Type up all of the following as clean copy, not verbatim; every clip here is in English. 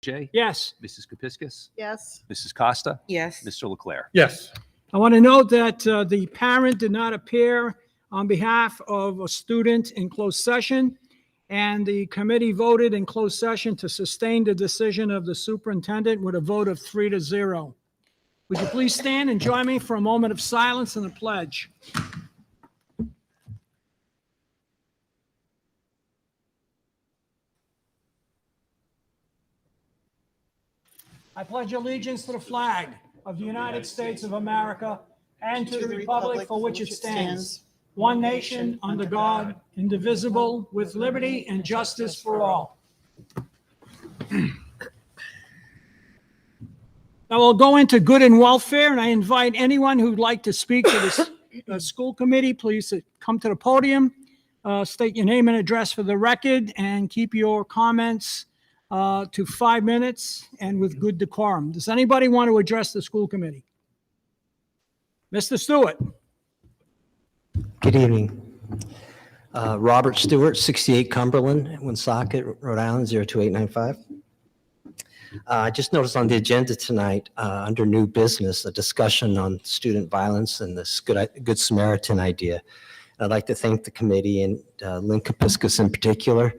J. Yes. Mrs. Kepiscus. Yes. Mrs. Costa. Yes. Mr. Leclerc. Yes. I want to note that the parent did not appear on behalf of a student in closed session, and the committee voted in closed session to sustain the decision of the superintendent with a vote of 3-0. Would you please stand and join me for a moment of silence and a pledge? I pledge allegiance to the flag of the United States of America and to the republic for which it stands, one nation, under God, indivisible, with liberty and justice for all. Now we'll go into good and welfare, and I invite anyone who'd like to speak to this school committee, please come to the podium, state your name and address for the record, and keep your comments to 5 minutes and with good decorum. Does anybody want to address the school committee? Mr. Stewart. Good evening. Robert Stewart, 68 Cumberland, Woonsocket, Rhode Island, 02895. I just noticed on the agenda tonight, under new business, a discussion on student violence and this Good Samaritan idea. I'd like to thank the committee and Lynn Kepiscus in particular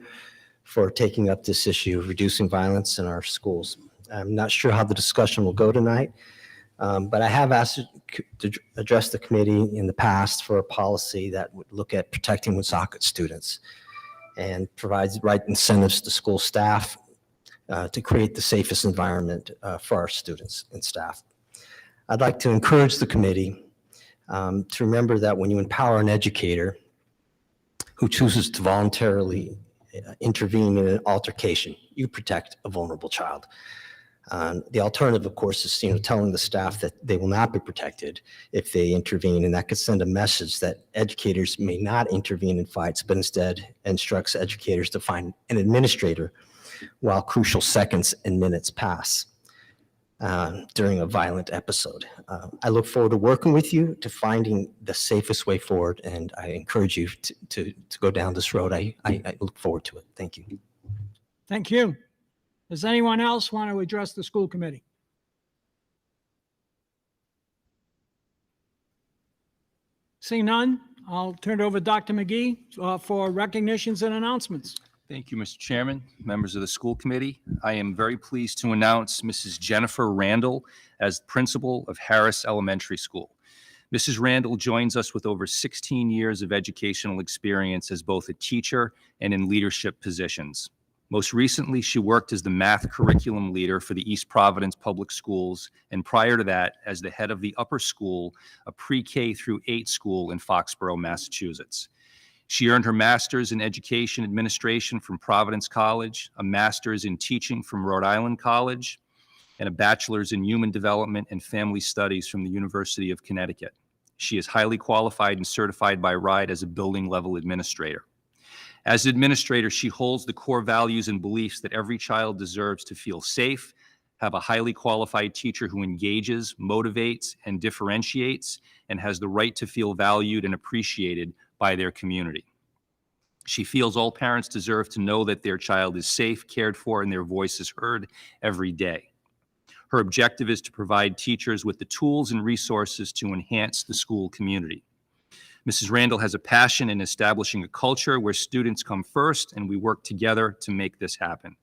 for taking up this issue of reducing violence in our schools. I'm not sure how the discussion will go tonight, but I have asked to address the committee in the past for a policy that would look at protecting Woonsocket students and provides the right incentives to school staff to create the safest environment for our students and staff. I'd like to encourage the committee to remember that when you empower an educator who chooses to voluntarily intervene in an altercation, you protect a vulnerable child. The alternative, of course, is telling the staff that they will not be protected if they intervene, and that could send a message that educators may not intervene in fights, but instead instructs educators to find an administrator while crucial seconds and minutes pass during a violent episode. I look forward to working with you to finding the safest way forward, and I encourage you to go down this road. I look forward to it. Thank you. Thank you. Does anyone else want to address the school committee? Seeing none, I'll turn it over to Dr. McGee for recognitions and announcements. Thank you, Mr. Chairman, members of the school committee. I am very pleased to announce Mrs. Jennifer Randall as principal of Harris Elementary School. Mrs. Randall joins us with over 16 years of educational experience as both a teacher and in leadership positions. Most recently, she worked as the math curriculum leader for the East Providence Public Schools, and prior to that, as the head of the upper school, a pre-K through 8 school in Foxborough, Massachusetts. She earned her master's in education administration from Providence College, a master's in teaching from Rhode Island College, and a bachelor's in human development and family studies from the University of Connecticut. She is highly qualified and certified by RIDE as a building level administrator. As administrator, she holds the core values and beliefs that every child deserves to feel safe, have a highly qualified teacher who engages, motivates, and differentiates, and has the right to feel valued and appreciated by their community. She feels all parents deserve to know that their child is safe, cared for, and their voice is heard every day. Her objective is to provide teachers with the tools and resources to enhance the school community. Mrs. Randall has a passion in establishing a culture where students come first, and we work together to make this happen.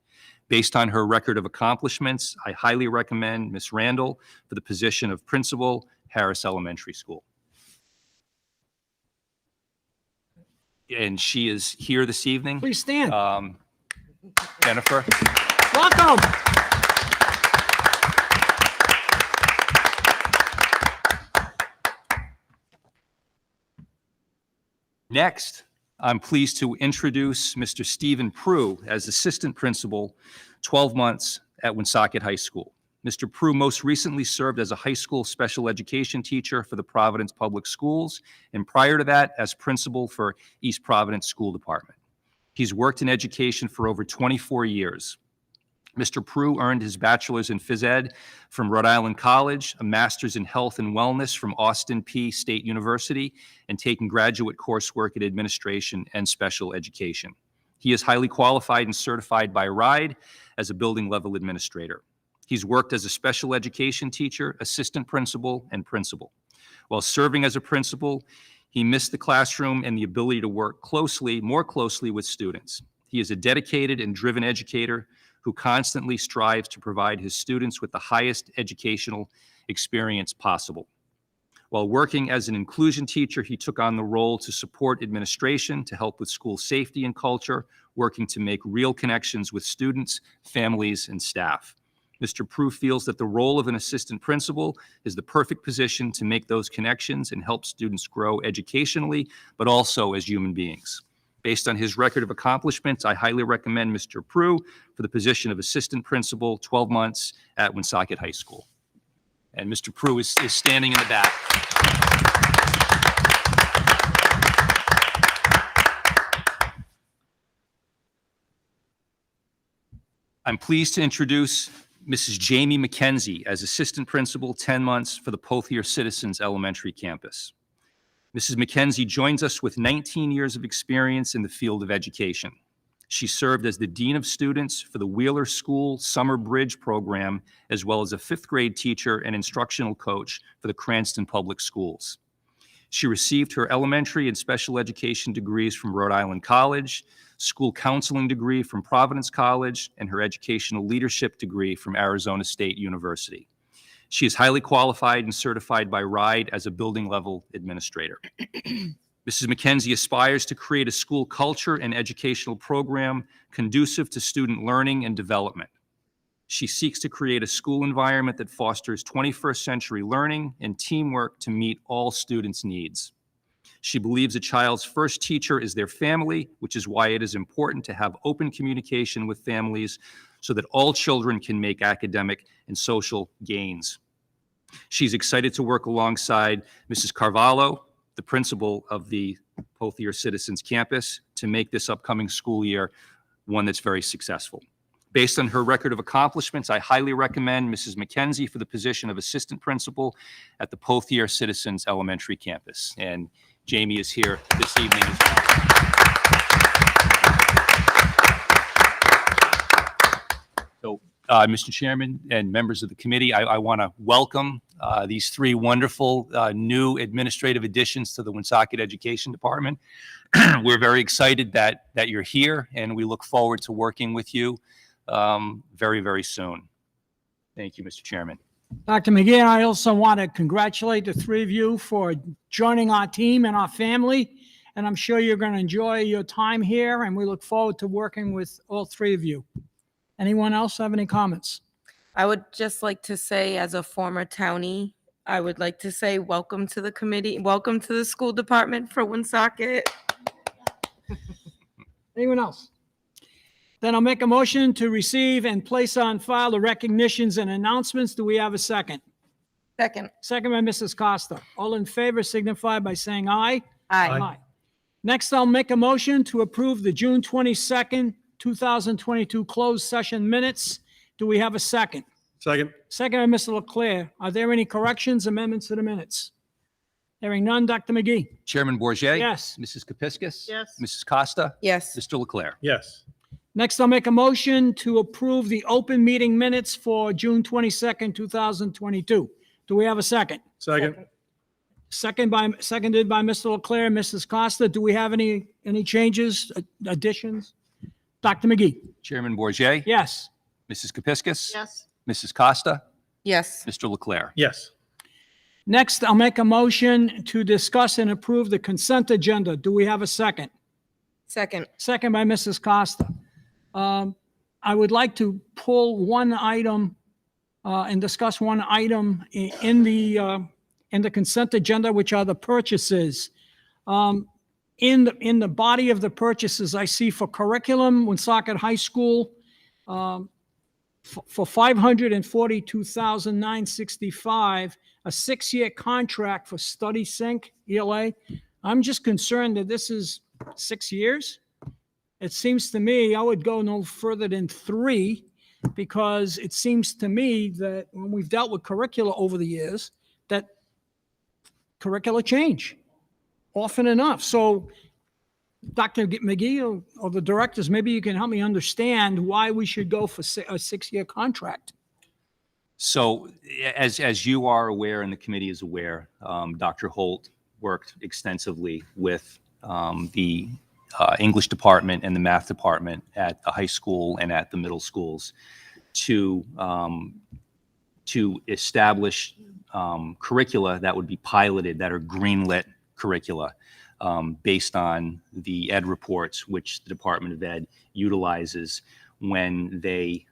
Based on her record of accomplishments, I highly recommend Ms. Randall for the position of principal, Harris Elementary School. And she is here this evening. Please stand. Jennifer. Welcome. Next, I'm pleased to introduce Mr. Stephen Prue as assistant principal, 12 months at Woonsocket High School. Mr. Prue most recently served as a high school special education teacher for the Providence Public Schools, and prior to that, as principal for East Providence School Department. He's worked in education for over 24 years. Mr. Prue earned his bachelor's in phys ed from Rhode Island College, a master's in health and wellness from Austin Peay State University, and taken graduate coursework in administration and special education. He is highly qualified and certified by RIDE as a building level administrator. He's worked as a special education teacher, assistant principal, and principal. While serving as a principal, he missed the classroom and the ability to work more closely with students. He is a dedicated and driven educator who constantly strives to provide his students with the highest educational experience possible. While working as an inclusion teacher, he took on the role to support administration, to help with school safety and culture, working to make real connections with students, families, and staff. Mr. Prue feels that the role of an assistant principal is the perfect position to make those connections and help students grow educationally, but also as human beings. Based on his record of accomplishments, I highly recommend Mr. Prue for the position of assistant principal, 12 months at Woonsocket High School. And Mr. Prue is standing in the back. I'm pleased to introduce Mrs. Jamie McKenzie as assistant principal, 10 months for the Pothier Citizens Elementary campus. Mrs. McKenzie joins us with 19 years of experience in the field of education. She served as the Dean of Students for the Wheeler School Summer Bridge Program, as well as a fifth grade teacher and instructional coach for the Cranston Public Schools. She received her elementary and special education degrees from Rhode Island College, school counseling degree from Providence College, and her educational leadership degree from Arizona State University. She is highly qualified and certified by RIDE as a building level administrator. Mrs. McKenzie aspires to create a school culture and educational program conducive to student learning and development. She seeks to create a school environment that fosters 21st century learning and teamwork to meet all students' needs. She believes a child's first teacher is their family, which is why it is important to have open communication with families so that all children can make academic and social gains. She's excited to work alongside Mrs. Carvalho, the principal of the Pothier Citizens Campus, to make this upcoming school year one that's very successful. Based on her record of accomplishments, I highly recommend Mrs. McKenzie for the position of assistant principal at the Pothier Citizens Elementary Campus. And Jamie is here this evening as well. So, Mr. Chairman and members of the committee, I want to welcome these three wonderful new administrative additions to the Woonsocket Education Department. We're very excited that you're here, and we look forward to working with you very, very soon. Thank you, Mr. Chairman. Dr. McGee, I also want to congratulate the three of you for joining our team and our family. And I'm sure you're going to enjoy your time here, and we look forward to working with all three of you. Anyone else have any comments? I would just like to say, as a former townie, I would like to say welcome to the committee, welcome to the school department for Woonsocket. Anyone else? Then I'll make a motion to receive and place on file the recognitions and announcements. Do we have a second? Second. Second by Mrs. Costa. All in favor signify by saying aye. Aye. Next, I'll make a motion to approve the June 22nd, 2022 closed session minutes. Do we have a second? Second. Second by Mr. Leclerc. Are there any corrections, amendments to the minutes? Hearing none, Dr. McGee? Chairman Bourget, Yes. Mrs. Kepiscus? Yes. Mrs. Costa? Yes. Mr. Leclerc? Yes. Next, I'll make a motion to approve the open meeting minutes for June 22nd, 2022. Do we have a second? Second. Seconded by Mr. Leclerc, Mrs. Costa. Do we have any changes, additions? Dr. McGee? Chairman Bourget, Yes. Mrs. Kepiscus? Yes. Mrs. Costa? Yes. Mr. Leclerc? Yes. Next, I'll make a motion to discuss and approve the consent agenda. Do we have a second? Second. Second by Mrs. Costa. I would like to pull one item and discuss one item in the consent agenda, which are the purchases. In the body of the purchases, I see for curriculum, Woonsocket High School, for $542,965, a 6-year contract for Study Sync ELA. I'm just concerned that this is 6 years. It seems to me I would go no further than 3, because it seems to me that when we've dealt with curricula over the years, that curricula change often enough. So Dr. McGee or the directors, maybe you can help me understand why we should go for a 6-year contract. So as you are aware and the committee is aware, Dr. Holt worked extensively with the English department and the math department at the high school and at the middle schools to establish curricula that would be piloted, that are greenlit curricula based on the ed reports, which the Department of Ed utilizes when they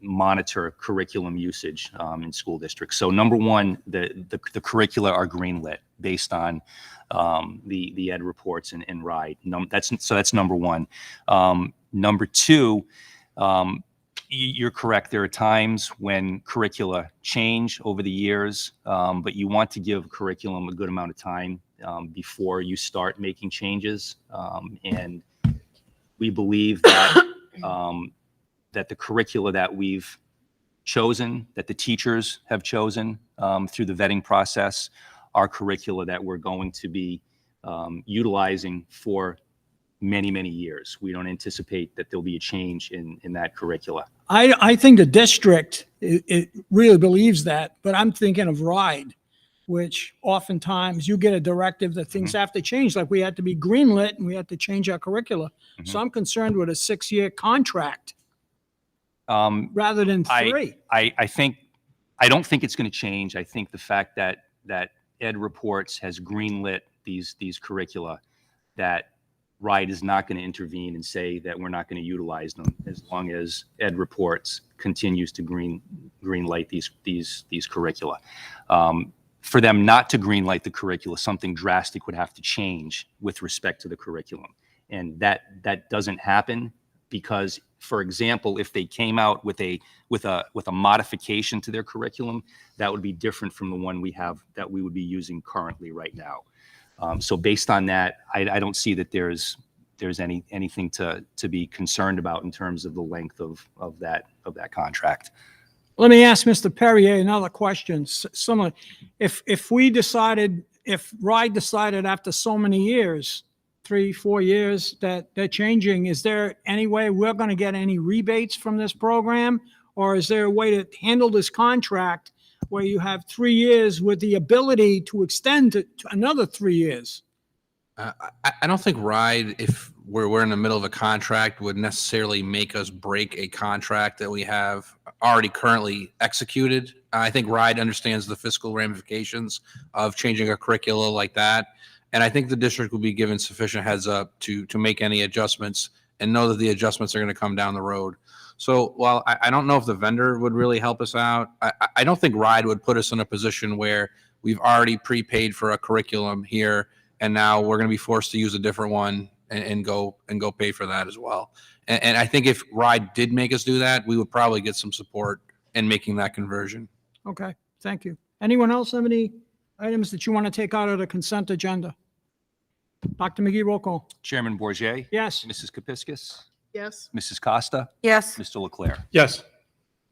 monitor curriculum usage in school districts. So number one, the curricula are greenlit based on the ed reports and RIDE. That's number one. Number two, you're correct. There are times when curricula change over the years, but you want to give curriculum a good amount of time before you start making changes. And we believe that that the curricula that we've chosen, that the teachers have chosen through the vetting process, are curricula that we're going to be utilizing for many, many years. We don't anticipate that there'll be a change in that curricula. I think the district, it really believes that, but I'm thinking of RIDE, which oftentimes you get a directive that things have to change, like we had to be greenlit and we had to change our curricula. So I'm concerned with a 6-year contract rather than 3. I don't think it's going to change. I think the fact that Ed Reports has greenlit these curricula, that RIDE is not going to intervene and say that we're not going to utilize them as long as Ed Reports continues to greenlight these curricula. For them not to greenlight the curricula, something drastic would have to change with respect to the curriculum, and that doesn't happen because, for example, if they came out with a modification to their curriculum, that would be different from the one we have that we would be using currently right now. So based on that, I don't see that there's anything to be concerned about in terms of the length of that contract. Let me ask Mr. Perrier another question. If RIDE decided after so many years, 3-4 years, that they're changing, is there any way we're going to get any rebates from this program? Or is there a way to handle this contract where you have 3 years with the ability to extend to another 3 years? I don't think RIDE, if we're in the middle of a contract, would necessarily make us break a contract that we have already currently executed. I think RIDE understands the fiscal ramifications of changing a curricula like that. And I think the district will be given sufficient heads up to make any adjustments and know that the adjustments are going to come down the road. So while I don't know if the vendor would really help us out, I don't think RIDE would put us in a position where we've already prepaid for a curriculum here, and now we're going to be forced to use a different one and go pay for that as well. And I think if RIDE did make us do that, we would probably get some support in making that conversion. Okay, thank you. Anyone else have any items that you want to take out of the consent agenda? Dr. McGee, roll call. Chairman Bourget, Yes. Mrs. Kepiscus, Yes. Mrs. Costa, Yes. Mr. Leclerc. Yes.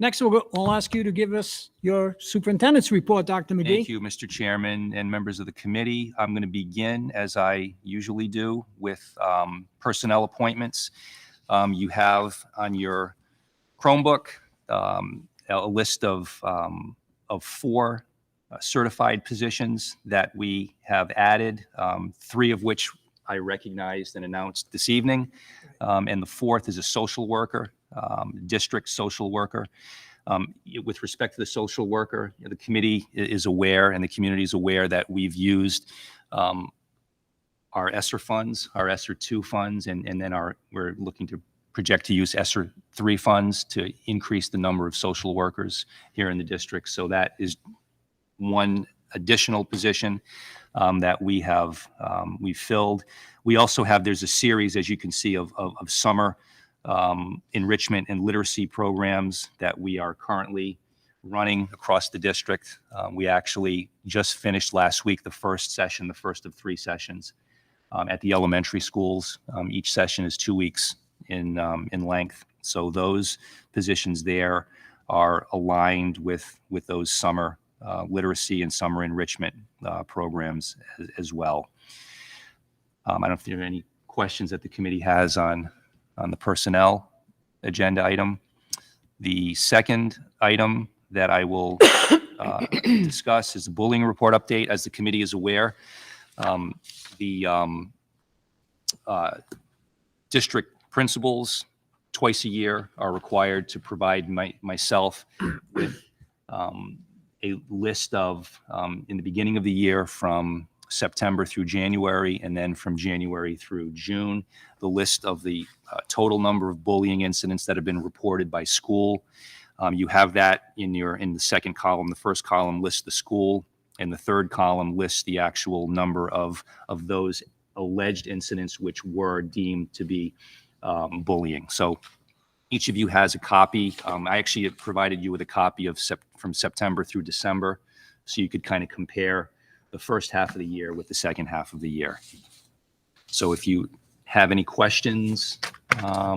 Next, we'll ask you to give us your superintendent's report, Dr. McGee. Thank you, Mr. Chairman and members of the committee. I'm going to begin, as I usually do, with personnel appointments. You have on your Chromebook a list of 4 certified positions that we have added, 3 of which I recognized and announced this evening, and the 4th is a social worker, district social worker. With respect to the social worker, the committee is aware and the community is aware that we've used our ESSER funds, our ESSER 2 funds, and then we're looking to project to use ESSER 3 funds to increase the number of social workers here in the district. So that is one additional position that we have filled. We also have, there's a series, as you can see, of summer enrichment and literacy programs that we are currently running across the district. We actually just finished last week the first session, the first of 3 sessions at the elementary schools. Each session is 2 weeks in length. So those positions there are aligned with those summer literacy and summer enrichment programs as well. I don't know if there are any questions that the committee has on the personnel agenda item. The second item that I will discuss is the bullying report update. As the committee is aware, the district principals twice a year are required to provide myself with a list of, in the beginning of the year, from September through January, and then from January through June, the list of the total number of bullying incidents that have been reported by school. You have that in the second column. The first column lists the school, and the third column lists the actual number of those alleged incidents which were deemed to be bullying. So each of you has a copy. I actually have provided you with a copy of from September through December, so you could kind of compare the first half of the year with the second half of the year. So if you have any questions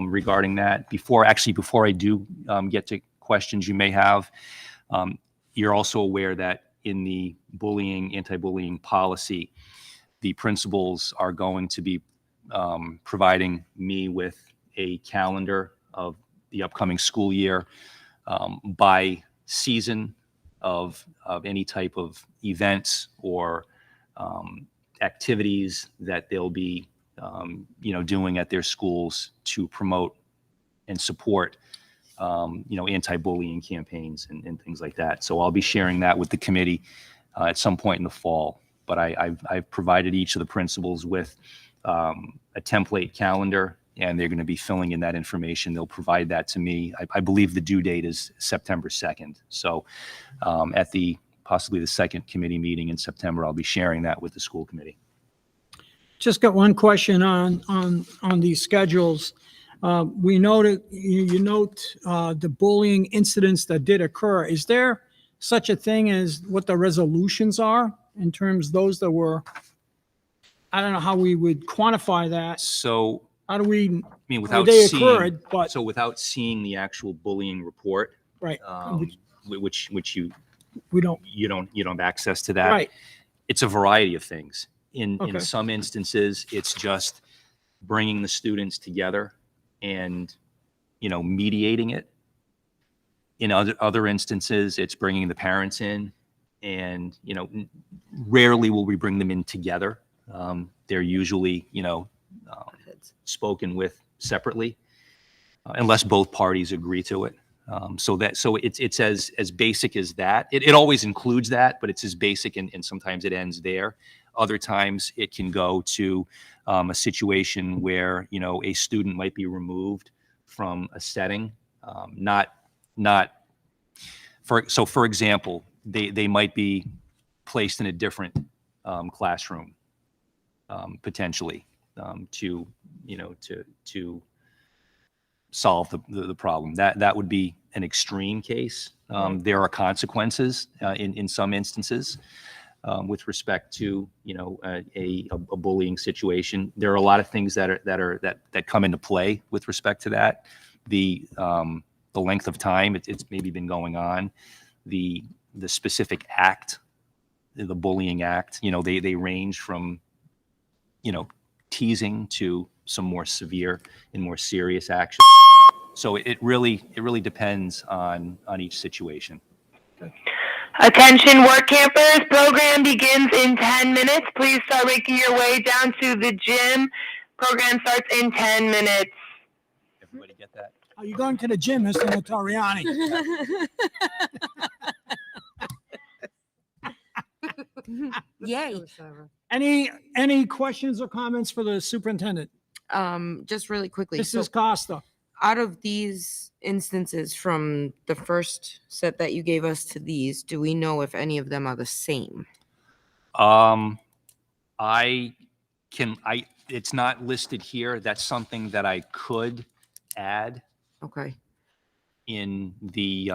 regarding that, before I do get to questions you may have, you're also aware that in the anti-bullying policy, the principals are going to be providing me with a calendar of the upcoming school year by season of any type of events or activities that they'll be doing at their schools to promote and support anti-bullying campaigns and things like that. So I'll be sharing that with the committee at some point in the fall. But I've provided each of the principals with a template calendar, and they're going to be filling in that information. They'll provide that to me. I believe the due date is September 2nd. So at possibly the second committee meeting in September, I'll be sharing that with the school committee. Just got one question on these schedules. We noted, you note the bullying incidents that did occur. Is there such a thing as what the resolutions are in terms of those that were, I don't know how we would quantify that. So, How do we, I mean, they occurred, but, without seeing the actual bullying report, right, which we don't, you don't have access to that. right, It's a variety of things. In Okay. some instances, it's just bringing the students together and mediating it. In other instances, it's bringing the parents in, and rarely will we bring them in together. They're usually spoken with separately, unless both parties agree to it. So it's as basic as that. It always includes that, but it's as basic, and sometimes it ends there. Other times it can go to a situation where a student might be removed from a setting, for example, they might be placed in a different classroom potentially to solve the problem. That would be an extreme case. There are consequences in some instances with respect to a bullying situation. There are a lot of things that come into play with respect to that. The length of time it's maybe been going on, the specific act, the bullying act. They range from teasing to some more severe and more serious action. So it really depends on each situation. Attention work campers, program begins in 10 minutes. Please start making your way down to the gym. Program starts in 10 minutes. Everybody get that? are you going to the gym, Mr. Notoriani? Yay. Any questions or comments for the superintendent? Just really quickly. Mrs. Costa? Out of these instances from the first set that you gave us to these, do we know if any of them are the same? It's not listed here. That's something that I could add Okay. in the,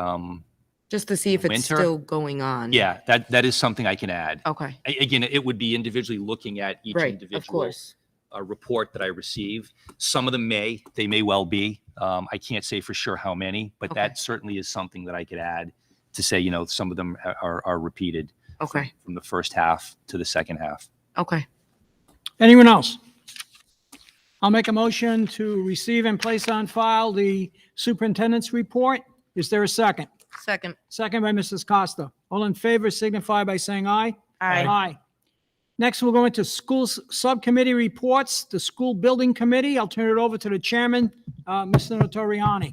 Just to see if it's winter? still going on. yeah, that is something I can add. Okay. Again, it would be individually looking at each Right. individual Of course. report that I receive. Some of them may well be. I can't say for sure how many, but Okay. that certainly is something that I could add to say, some of them are repeated Okay. from the first half to the second half. Okay. Anyone else? I'll make a motion to receive and place on file the superintendent's report. Is there a second? Second. Second by Mrs. Costa. All in favor signify by saying aye. Aye. Aye. Next, we'll go into schools subcommittee reports, the school building committee. I'll turn it over to the chairman, Mr. Notoriani.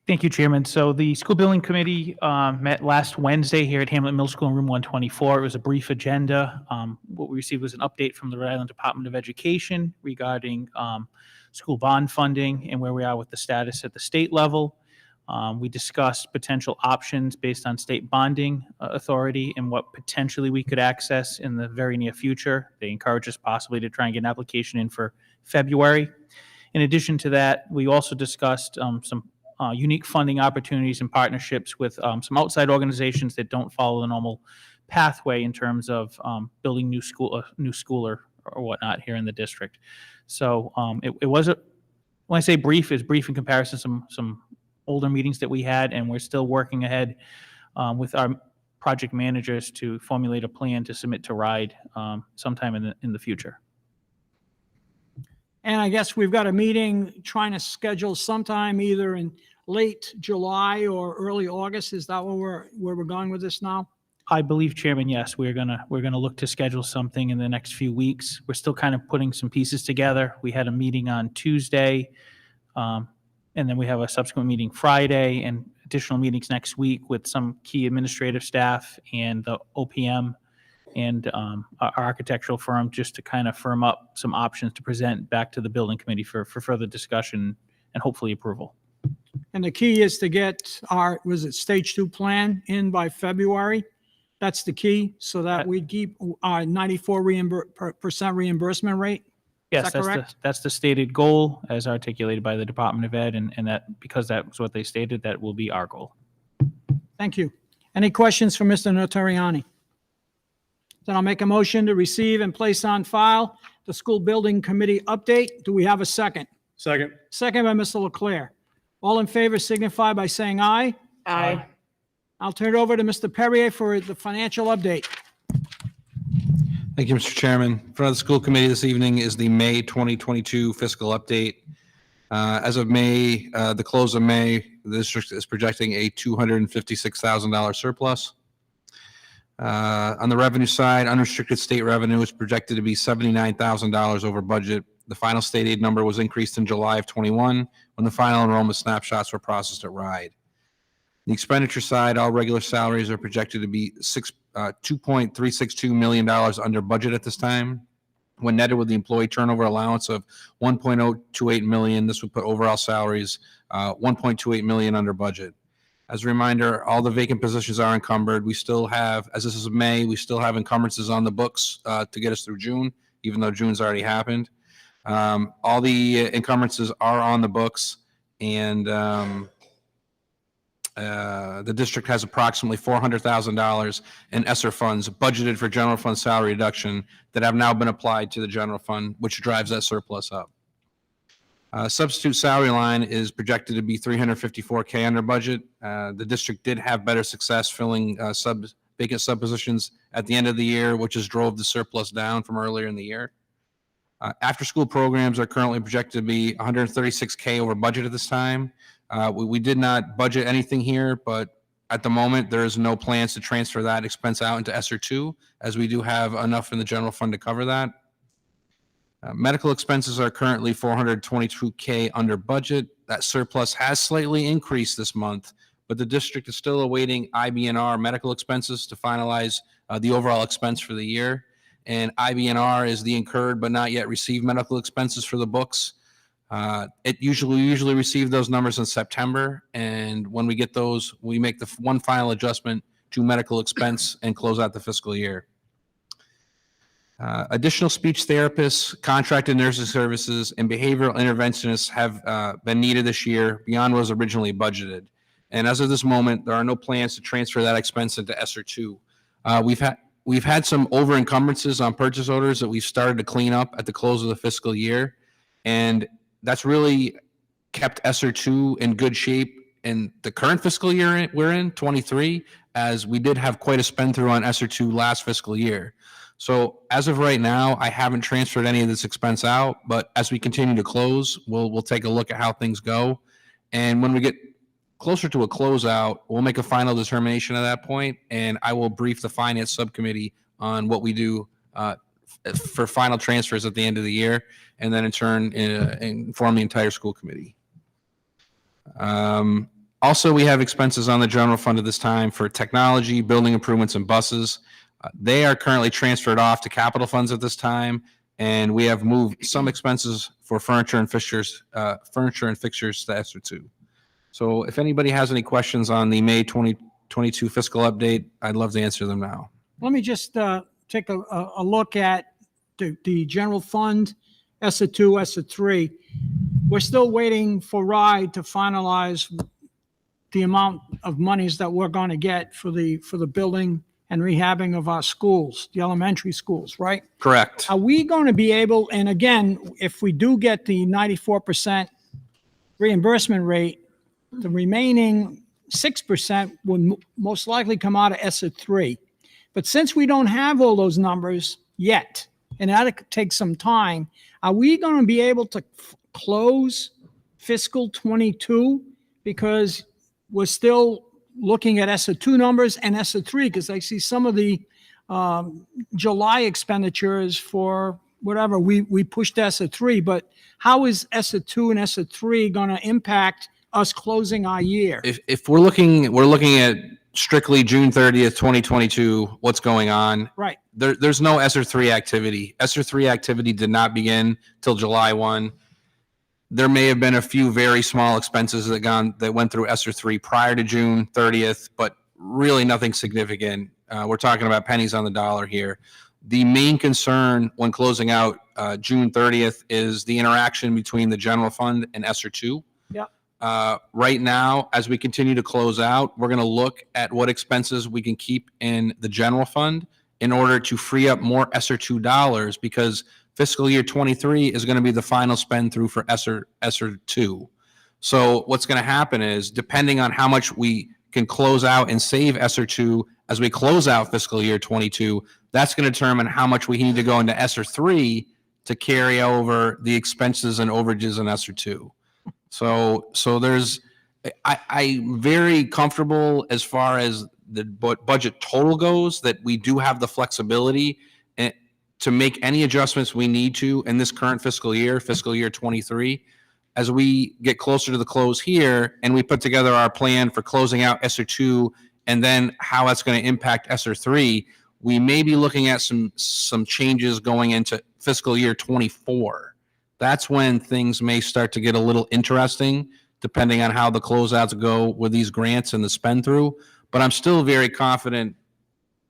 Thank you, Chairman. So the School Building Committee met last Wednesday here at Hamlet Middle School in Room 124. It was a brief agenda. What we received was an update from the Rhode Island Department of Education regarding school bond funding and where we are with the status at the state level. We discussed potential options based on state bonding authority and what potentially we could access in the very near future. They encouraged us possibly to try and get an application in for February. In addition to that, we also discussed some unique funding opportunities and partnerships with some outside organizations that don't follow the normal pathway in terms of building new school or whatnot here in the district. So it was when I say brief, it's brief in comparison to some older meetings that we had, and we're still working ahead with our project managers to formulate a plan to submit to RIDE sometime in the future. And I guess we've got a meeting trying to schedule sometime either in late July or early August. Is that where we're going with this now? I believe, Chairman, yes, we're gonna look to schedule something in the next few weeks. We're still kind of putting some pieces together. We had a meeting on Tuesday, and then we have a subsequent meeting Friday and additional meetings next week with some key administrative staff and the OPM and our architectural firm, just to kind of firm up some options to present back to the building committee for further discussion and hopefully approval. And the key is to get our, stage 2 plan in by February? That's the key, so that we keep our 94% reimbursement rate? Yes, that correct? that's the stated goal as articulated by the Department of Ed, and that because that's what they stated, that will be our goal. Thank you. Any questions for Mr. Notoriani? Then I'll make a motion to receive and place on file the school building committee update. Do we have a second? Second. Second by Mr. Leclerc. All in favor signify by saying aye. Aye. I'll turn it over to Mr. Perrier for the financial update. Thank you, Mr. Chairman. In front of the school committee this evening is the May 2022 fiscal update. As of May, the close of May, the district is projecting a $256,000 surplus. On the revenue side, unrestricted state revenue is projected to be $79,000 over budget. The final state aid number was increased in July of 21 when the final enrollment snapshots were processed at RIDE. The expenditure side, all regular salaries are projected to be $2.362 million under budget at this time. When netted with the employee turnover allowance of $1.028 million, this would put overall salaries $1.28 million under budget. As a reminder, all the vacant positions are encumbered. We still have, as this is May, we still have encumbrances on the books to get us through June, even though June's already happened. All the encumbrances are on the books, and the district has approximately $400,000 in ESSER funds budgeted for general fund salary reduction that have now been applied to the general fund, which drives that surplus up. Substitute salary line is projected to be $354K under budget. The district did have better success filling vacant sub positions at the end of the year, which has drove the surplus down from earlier in the year. After-school programs are currently projected to be $136K over budget at this time. We did not budget anything here, but at the moment, there is no plans to transfer that expense out into ESSER 2, as we do have enough in the general fund to cover that. Medical expenses are currently $422K under budget. That surplus has slightly increased this month, but the district is still awaiting IBNR medical expenses to finalize the overall expense for the year. And IBNR is the incurred but not yet received medical expenses for the books. We usually receive those numbers in September, and when we get those, we make the one final adjustment to medical expense and close out the fiscal year. Additional speech therapists, contracted nursing services, and behavioral interventionists have been needed this year beyond what was originally budgeted. And as of this moment, there are no plans to transfer that expense into ESSER 2. We've had some over encumbrances on purchase orders that we've started to clean up at the close of the fiscal year, and that's really kept ESSER 2 in good shape in the current fiscal year we're in, 23, as we did have quite a spend through on ESSER 2 last fiscal year. So as of right now, I haven't transferred any of this expense out, but as we continue to close, we'll take a look at how things go. And when we get closer to a closeout, we'll make a final determination at that point, and I will brief the finance subcommittee on what we do for final transfers at the end of the year, and then in turn inform the entire school committee. Also, we have expenses on the general fund at this time for technology, building improvements, and buses. They are currently transferred off to capital funds at this time, and we have moved some expenses for furniture and fixtures to ESER 2. So if anybody has any questions on the May 2022 fiscal update, I'd love to answer them now. Let me just take a look at the general fund, ESER 2, ESER 3. We're still waiting for RIDE to finalize the amount of monies that we're going to get for the building and rehabbing of our schools, the elementary schools, right? Correct. Are we going to be able, and again, if we do get the 94% reimbursement rate, the remaining 6% would most likely come out of ESER 3. But since we don't have all those numbers yet, and that'll take some time, are we going to be able to close fiscal 22? Because we're still looking at ESER 2 numbers and ESER 3, because I see some of the July expenditures for whatever, we pushed ESER 3, but how is ESER 2 and ESER 3 going to impact us closing our year? If we're looking at strictly June 30th, 2022, what's going on? Right. There's no ESER 3 activity. ESER 3 activity did not begin till July 1. There may have been a few very small expenses that went through ESER 3 prior to June 30th, but really nothing significant. We're talking about pennies on the dollar here. The main concern when closing out June 30th is the interaction between the general fund and ESER 2. Right now, as we continue to close out, we're going to look at what expenses we can keep in the general fund in order to free up more ESER 2 dollars, because fiscal year 23 is going to be the final spend through for ESER 2. So what's going to happen is, depending on how much we can close out and save ESER 2 as we close out fiscal year 22, that's going to determine how much we need to go into ESER 3 to carry over the expenses and overages in ESER 2. So I'm very comfortable as far as the budget total goes, that we do have the flexibility to make any adjustments we need to in this current fiscal year 23. As we get closer to the close here and we put together our plan for closing out ESER 2 and then how that's going to impact ESER 3, we may be looking at some changes going into fiscal year 24. That's when things may start to get a little interesting, depending on how the closeouts go with these grants and the spend through. But I'm still very confident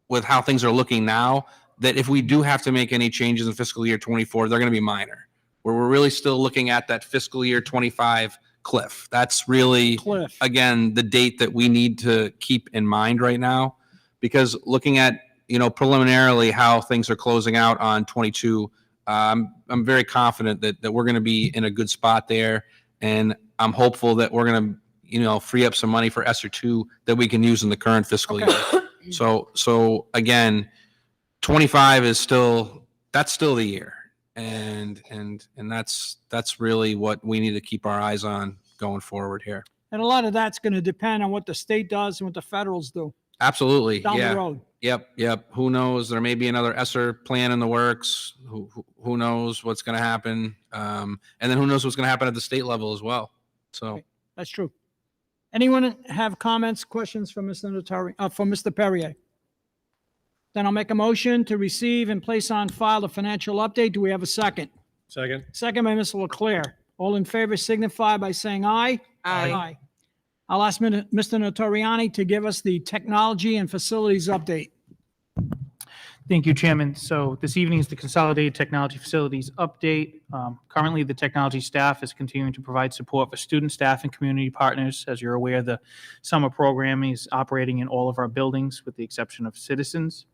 with how things are looking now, that if we do have to make any changes in fiscal year 24, they're going to be minor. Where we're really still looking at that fiscal year 25 cliff. That's really, again, the date that we need to keep in mind right now, because looking at, preliminarily how things are closing out on 22, I'm very confident that we're going to be in a good spot there. And I'm hopeful that we're going to, free up some money for ESER 2 that we can use in the current fiscal year. So again, 25 is still the year. And that's really what we need to keep our eyes on going forward here. And a lot of that's going to depend on what the state does and what the federals do. Absolutely. Down the road. Yep. Who knows? There may be another ESER plan in the works. Who knows what's going to happen? And then who knows what's going to happen at the state level as well. So Okay. That's true. Anyone have comments, questions for Mr. Perrier? Then I'll make a motion to receive and place on file the financial update. Do we have a second? Second. Second by Mr. Leclerc. All in favor signify by saying aye. Aye. I'll ask Mr. Notoriani to give us the technology and facilities update. Thank you, Chairman. So this evening is the Consolidated Technology Facilities Update. Currently, the technology staff is continuing to provide support for student, staff, and community partners. As you're aware, the summer programming is operating in all of our buildings with the exception of Citizens.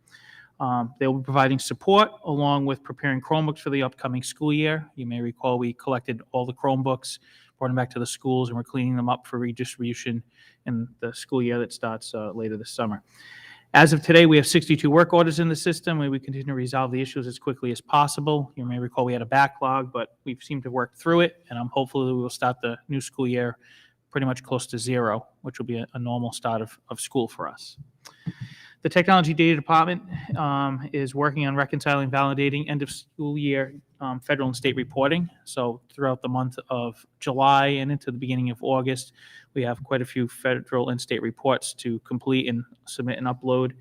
They'll be providing support along with preparing Chromebooks for the upcoming school year. You may recall we collected all the Chromebooks, brought them back to the schools, and we're cleaning them up for redistribution in the school year that starts later this summer. As of today, we have 62 work orders in the system, and we continue to resolve the issues as quickly as possible. You may recall we had a backlog, but we've seemed to work through it, and I'm hopeful that we will start the new school year pretty much close to zero, which will be a normal start of school for us. The Technology Data Department is working on reconciling, validating end of school year federal and state reporting. So throughout the month of July and into the beginning of August, we have quite a few federal and state reports to complete and submit and upload.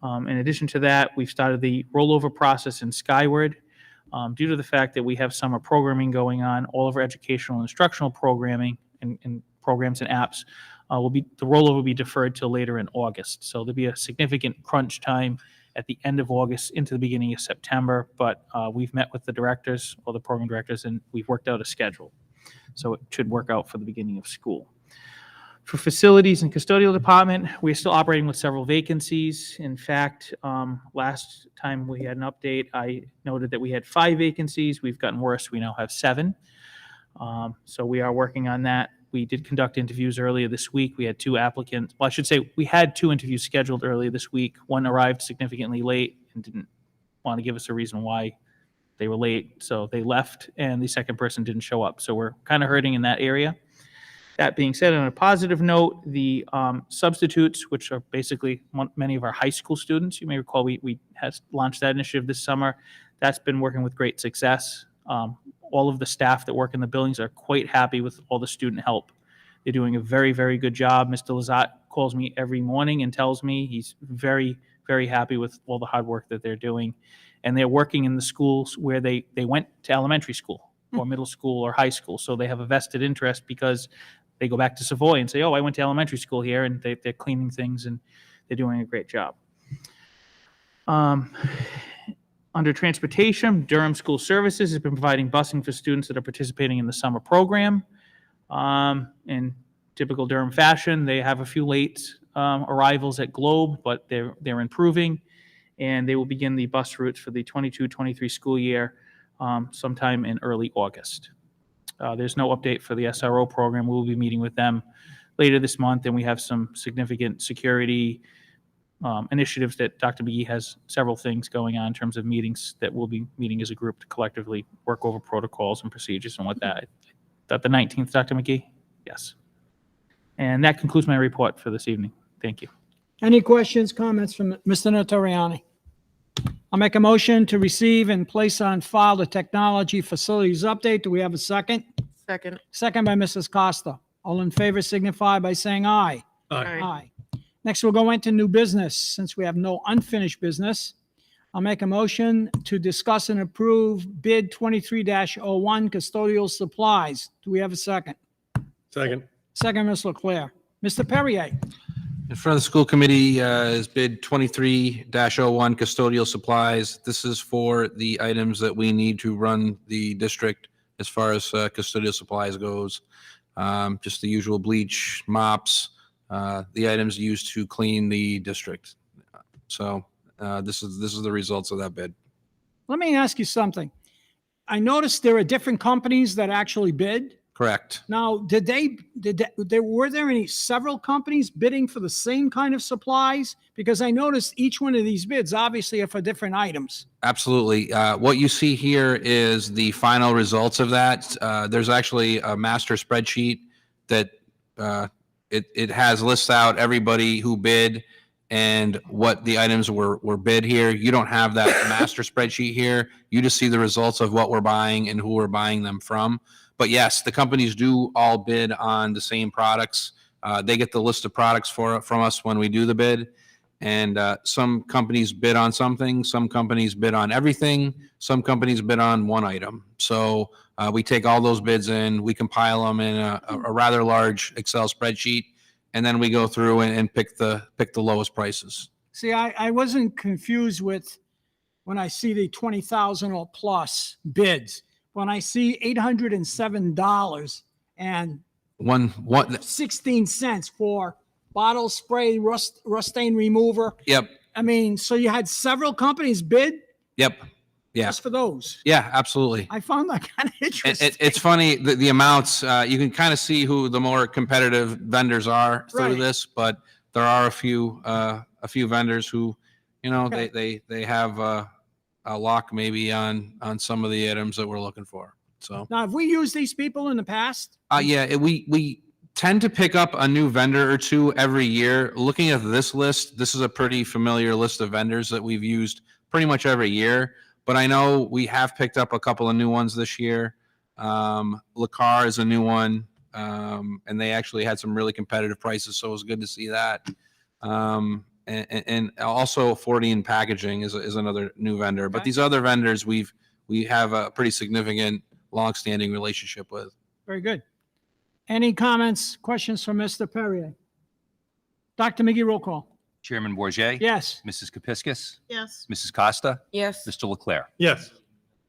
In addition to that, we've started the rollover process in Skyward. Due to the fact that we have summer programming going on, all of our educational and instructional programming and programs and apps the rollover will be deferred till later in August. So there'll be a significant crunch time at the end of August into the beginning of September, but we've met with the directors or the program directors and we've worked out a schedule. So it should work out for the beginning of school. For facilities and custodial department, we're still operating with several vacancies. In fact, last time we had an update, I noted that we had 5 vacancies. We've gotten worse. We now have 7. So we are working on that. We did conduct interviews earlier this week. We had 2 applicants. Well, I should say we had 2 interviews scheduled earlier this week. One arrived significantly late and didn't want to give us a reason why they were late. So they left and the second person didn't show up. So we're kind of hurting in that area. That being said, on a positive note, the substitutes, which are basically many of our high school students, you may recall we had launched that initiative this summer. That's been working with great success. All of the staff that work in the buildings are quite happy with all the student help. They're doing a very, very good job. Mr. Lazat calls me every morning and tells me he's very, very happy with all the hard work that they're doing. And they're working in the schools where they went to elementary school or middle school or high school. So they have a vested interest because they go back to Savoy and say, oh, I went to elementary school here, and they're cleaning things and they're doing a great job. Under transportation, Durham School Services has been providing busing for students that are participating in the summer program. In typical Durham fashion, they have a few late arrivals at Globe, but they're improving, and they will begin the bus routes for the 22-23 school year sometime in early August. There's no update for the SRO program. We'll be meeting with them later this month, and we have some significant security initiatives that Dr. McGee has several things going on in terms of meetings that we'll be meeting as a group to collectively work over protocols and procedures and what that. That the 19th, Dr. McGee? Yes. And that concludes my report for this evening. Thank you. Any questions, comments from Mr. Notoriani? I'll make a motion to receive and place on file the technology facilities update. Do we have a second? Second. Second by Mrs. Costa. All in favor signify by saying aye. Aye. Next, we'll go into new business. Since we have no unfinished business, I'll make a motion to discuss and approve bid 23-01 custodial supplies. Do we have a second? Second. Second, Ms. Leclerc. Mr. Perrier. In front of the school committee is bid 23-01 custodial supplies. This is for the items that we need to run the district as far as custodial supplies goes. Just the usual bleach, mops, the items used to clean the district. So this is the results of that bid. Let me ask you something. I noticed there are different companies that actually bid. Correct. Now, were there any several companies bidding for the same kind of supplies? Because I noticed each one of these bids obviously are for different items. Absolutely. What you see here is the final results of that. There's actually a master spreadsheet that it has lists out everybody who bid and what the items were bid here. You don't have that master spreadsheet here. You just see the results of what we're buying and who we're buying them from. But yes, the companies do all bid on the same products. They get the list of products from us when we do the bid. And some companies bid on something, some companies bid on everything, some companies bid on one item. So we take all those bids in, we compile them in a rather large Excel spreadsheet, and then we go through and pick the lowest prices. See, I wasn't confused with when I see the 20,000 or plus bids. When I see $807 and One 16 cents for bottle spray, rust stain remover. Yep. I mean, so you had several companies bid Yep. Yeah. just for those. Yeah, absolutely. I found that kind of interesting. It's funny, the amounts, you can kind of see who the more competitive vendors are through Right. this, but there are a few vendors who, Okay. they have a lock maybe on some of the items that we're looking for. So, Now, have we used these people in the past? yeah, we tend to pick up a new vendor or two every year. Looking at this list, this is a pretty familiar list of vendors that we've used pretty much every year. But I know we have picked up a couple of new ones this year. Lacar is a new one, and they actually had some really competitive prices, so it was good to see that. And also 40 in Packaging is another new vendor. But Okay. these other vendors we have a pretty significant, long-standing relationship with. Very good. Any comments, questions from Mr. Perrier? Dr. McGee, roll call. Chairman Bourget, Yes. Mrs. Kepiscus. Yes. Mrs. Costa. Yes. Mr. Leclerc. Yes.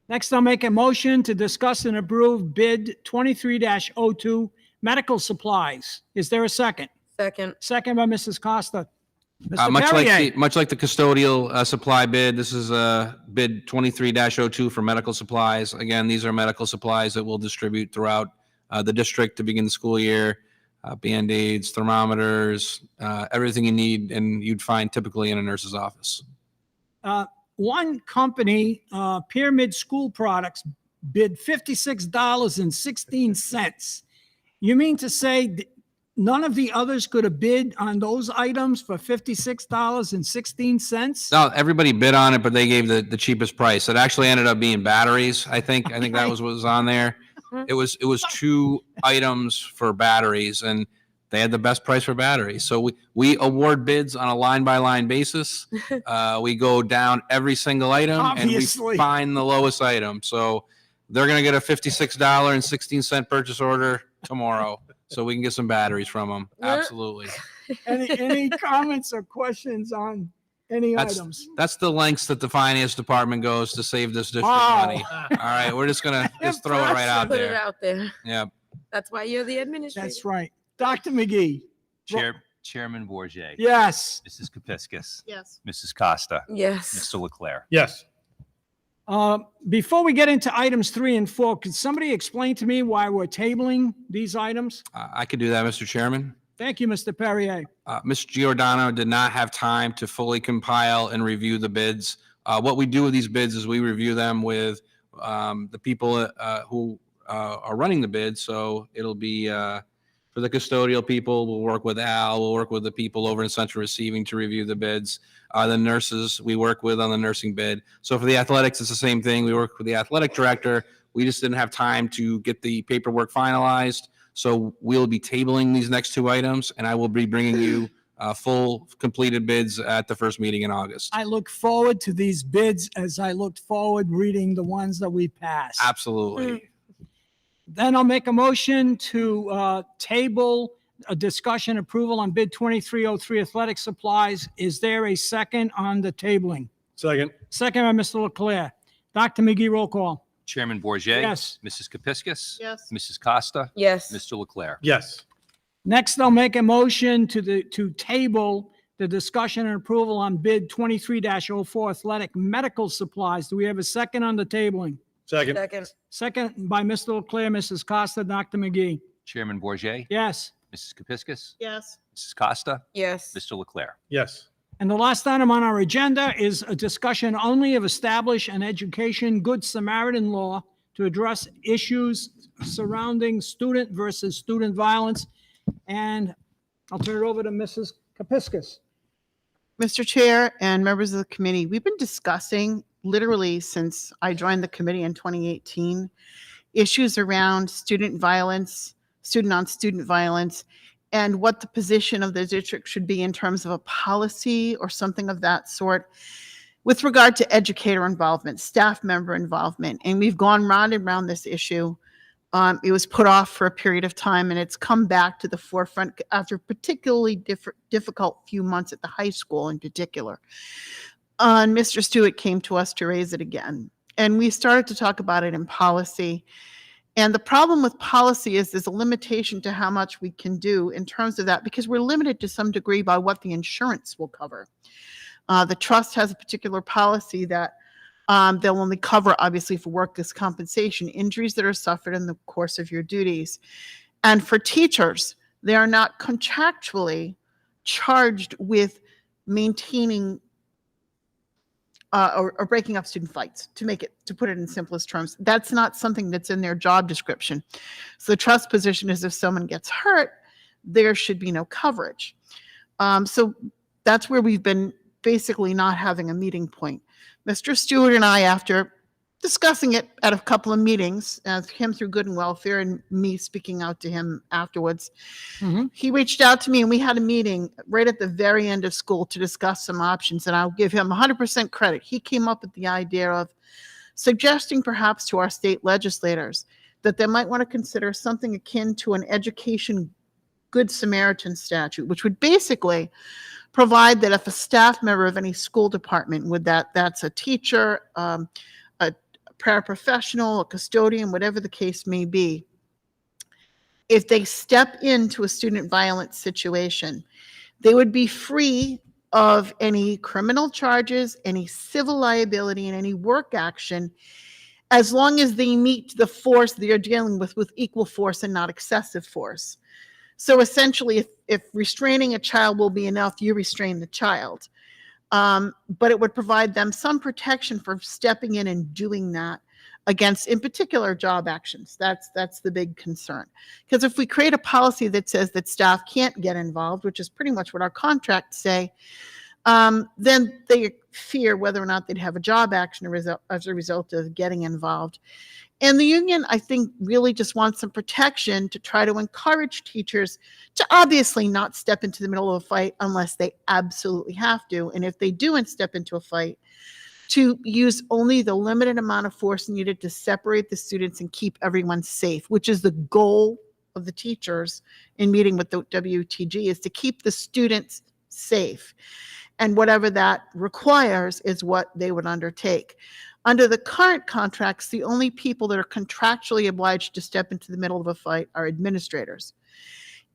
Next, I'll make a motion to discuss and approve bid 23-02 medical supplies. Is there a second? Second. Second by Mrs. Costa. Mr. Much Perrier. like the custodial supply bid, this is bid 23-02 for medical supplies. Again, these are medical supplies that we'll distribute throughout the district to begin the school year. Band-Aids, thermometers, everything you need and you'd find typically in a nurse's office. One company, Pyramid School Products, bid $56.16. You mean to say none of the others could have bid on those items for $56.16? No, everybody bid on it, but they gave the cheapest price. It actually ended up being batteries. I think that was what was on there. It was 2 items for batteries, and they had the best price for batteries. So we award bids on a line by line basis. We go down every single item Obviously. and we find the lowest item. So they're going to get a $56.16 purchase order tomorrow, so we can get some batteries from them. Absolutely. Any comments or questions on any items? That's the lengths that the finance department goes to save this district Wow. money. All right, we're just gonna throw it right out Put it there. out there. Yeah. That's why you're the administrator. That's right. Dr. McGee? Chairman Bourget. Yes. Mrs. Kepiscus. Yes. Mrs. Costa. Yes. Mr. Leclerc. Yes. Before we get into items 3 and 4, could somebody explain to me why we're tabling these items? I could do that, Mr. Chairman. Thank you, Mr. Perrier. Ms. Giordano did not have time to fully compile and review the bids. What we do with these bids is we review them with the people who are running the bids. So it'll be for the custodial people, we'll work with Al, we'll work with the people over in central receiving to review the bids. The nurses we work with on the nursing bid. So for the athletics, it's the same thing. We work with the athletic director. We just didn't have time to get the paperwork finalized. So we'll be tabling these next 2 items, and I will be bringing you full completed bids at the first meeting in August. I look forward to these bids as I looked forward reading the ones that we passed. Absolutely. Then I'll make a motion to table a discussion approval on bid 2303 athletic supplies. Is there a second on the tabling? Second. Second by Mr. Leclerc. Dr. McGee, roll call. Chairman Bourget. Yes. Mrs. Kepiscus. Yes. Mrs. Costa. Yes. Mr. Leclerc. Yes. Next, I'll make a motion to table the discussion and approval on bid 23-04 athletic medical supplies. Do we have a second on the tabling? Second. Second. Second by Mr. Leclerc, Mrs. Costa, Dr. McGee. Chairman Bourget. Yes. Mrs. Kepiscus. Yes. Mrs. Costa. Yes. Mr. Leclerc. Yes. And the last item on our agenda is a discussion only of establish an education Good Samaritan law to address issues surrounding student versus student violence. And I'll turn it over to Mrs. Kepiscus. Mr. Chair and members of the committee, we've been discussing literally since I joined the committee in 2018, issues around student violence, student-on-student violence, and what the position of the district should be in terms of a policy or something of that sort with regard to educator involvement, staff member involvement. And we've gone round and round this issue. It was put off for a period of time, and it's come back to the forefront after a particularly difficult few months at the high school in particular. And Mr. Stewart came to us to raise it again. And we started to talk about it in policy. And the problem with policy is there's a limitation to how much we can do in terms of that, because we're limited to some degree by what the insurance will cover. The trust has a particular policy that they'll only cover, obviously, for workers' compensation, injuries that are suffered in the course of your duties. And for teachers, they are not contractually charged with maintaining or breaking up student fights, to put it in simplest terms. That's not something that's in their job description. So the trust position is if someone gets hurt, there should be no coverage. So that's where we've been basically not having a meeting point. Mr. Stewart and I, after discussing it at a couple of meetings, him through Good and Welfare and me speaking out to him afterwards, he reached out to me and we had a meeting right at the very end of school to discuss some options. And I'll give him 100% credit. He came up with the idea of suggesting perhaps to our state legislators that they might want to consider something akin to an education Good Samaritan statute, which would basically provide that if a staff member of any school department, that's a teacher, a paraprofessional, a custodian, whatever the case may be, if they step into a student violence situation, they would be free of any criminal charges, any civil liability, and any work action, as long as they meet the force they're dealing with equal force and not excessive force. So essentially, if restraining a child will be enough, you restrain the child. But it would provide them some protection for stepping in and doing that against, in particular, job actions. That's the big concern. Because if we create a policy that says that staff can't get involved, which is pretty much what our contracts say, then they fear whether or not they'd have a job action as a result of getting involved. And the union, I think, really just wants some protection to try to encourage teachers to obviously not step into the middle of a fight unless they absolutely have to. And if they do step into a fight, to use only the limited amount of force needed to separate the students and keep everyone safe, which is the goal of the teachers in meeting with the WTG, is to keep the students safe. And whatever that requires is what they would undertake. Under the current contracts, the only people that are contractually obliged to step into the middle of a fight are administrators.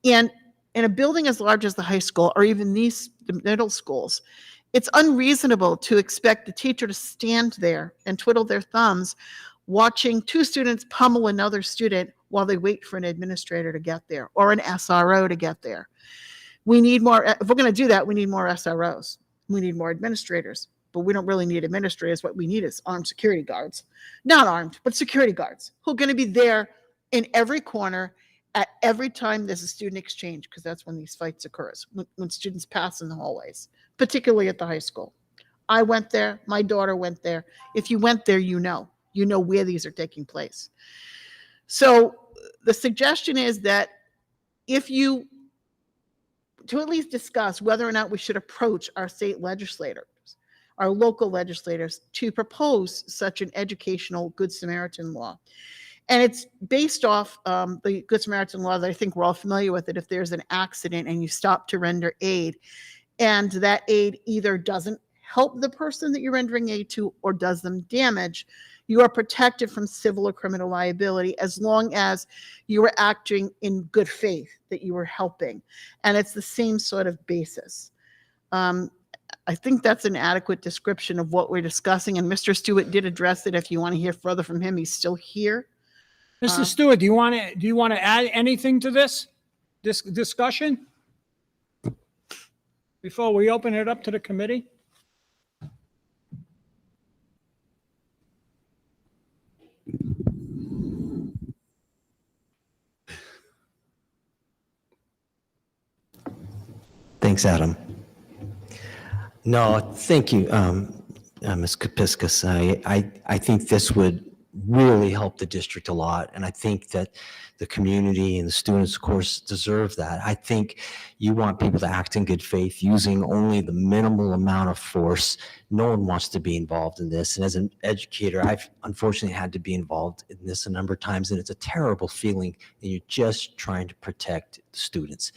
And in a building as large as the high school, or even the middle schools, it's unreasonable to expect the teacher to stand there and twiddle their thumbs watching two students pummel another student while they wait for an administrator to get there or an SRO to get there. We need more. If we're going to do that, we need more SROs. We need more administrators. But we don't really need administrators. What we need is armed security guards. Not armed, but security guards who are going to be there in every corner at every time there's a student exchange, because that's when these fights occurs, when students pass in the hallways, particularly at the high school. I went there. My daughter went there. If you went there, you know where these are taking place. So the suggestion is that to at least discuss whether or not we should approach our state legislators, our local legislators, to propose such an educational Good Samaritan law. And it's based off the Good Samaritan law that I think we're all familiar with, that if there's an accident and you stop to render aid, and that aid either doesn't help the person that you're rendering aid to or does them damage, you are protected from civil or criminal liability as long as you are acting in good faith that you were helping. And it's the same sort of basis. I think that's an adequate description of what we're discussing. And Mr. Stewart did address it. If you want to hear further from him, he's still here. Mr. Stewart, do you want to add anything to this discussion before we open it up to the committee? Thanks, Adam. No, thank you, Ms. Kapiskas. I think this would really help the district a lot, and I think that the community and the students, of course, deserve that. I think you want people to act in good faith, using only the minimal amount of force. No one wants to be involved in this, and as an educator, I've unfortunately had to be involved in this a number of times, and it's a terrible feeling, and you're just trying to protect the students.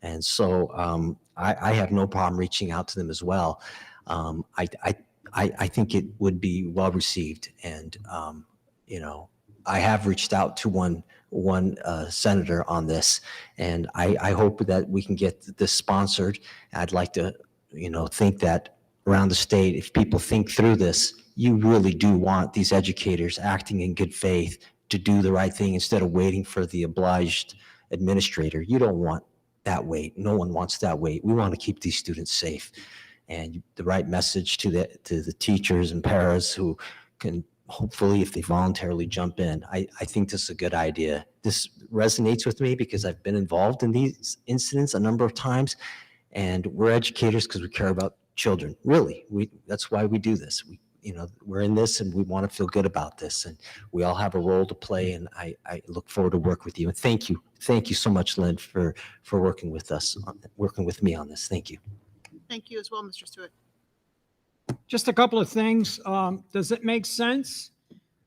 And so I have no problem reaching out to them as well. I think it would be well received, and I have reached out to one senator on this, and I hope that we can get this sponsored. I'd like to think that around the state, if people think through this, you really do want these educators acting in good faith to do the right thing instead of waiting for the obliged administrator. You don't want that weight. No one wants that weight. We want to keep these students safe. And the right message to the teachers and paras who can hopefully, if they voluntarily jump in, I think this is a good idea. This resonates with me because I've been involved in these incidents a number of times, and we're educators because we care about children. Really, that's why we do this. We're in this and we want to feel good about this, and we all have a role to play, and I look forward to work with you. And thank you so much, Lynn, for working with us, working with me on this. Thank you. Thank you as well, Mr. Stewart. Just a couple of things. Does it make sense?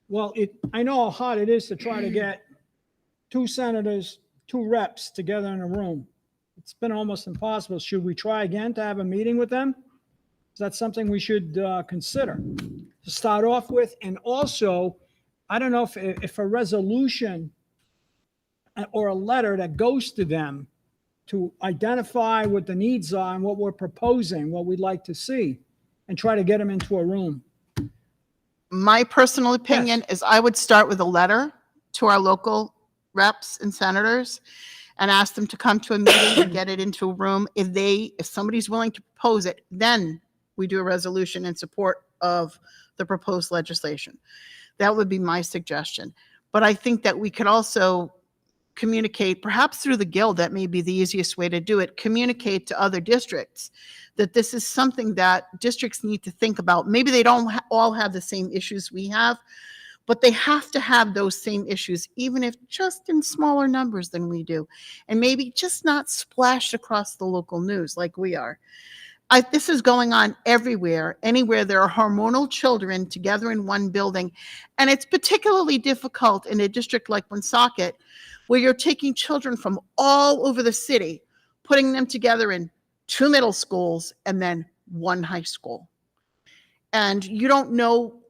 Well, I know how hard it is to try to get 2 senators, 2 reps together in a room. It's been almost impossible. Should we try again to have a meeting with them? Is that something we should consider to start off with? And also, I don't know if a resolution or a letter that goes to them to identify what the needs are and what we're proposing, what we'd like to see, and try to get them into a room. My personal opinion is I would start with a letter to our local reps and senators and ask them to come to a meeting and get it into a room. If somebody's willing to propose it, then we do a resolution in support of the proposed legislation. That would be my suggestion. But I think that we could also communicate, perhaps through the guild, that may be the easiest way to do it, communicate to other districts that this is something that districts need to think about. Maybe they don't all have the same issues we have, but they have to have those same issues, even if just in smaller numbers than we do, and maybe just not splashed across the local news like we are. This is going on everywhere, anywhere there are hormonal children together in one building. And it's particularly difficult in a district like Woonsocket, where you're taking children from all over the city, putting them together in 2 middle schools and then 1 high school. And you don't know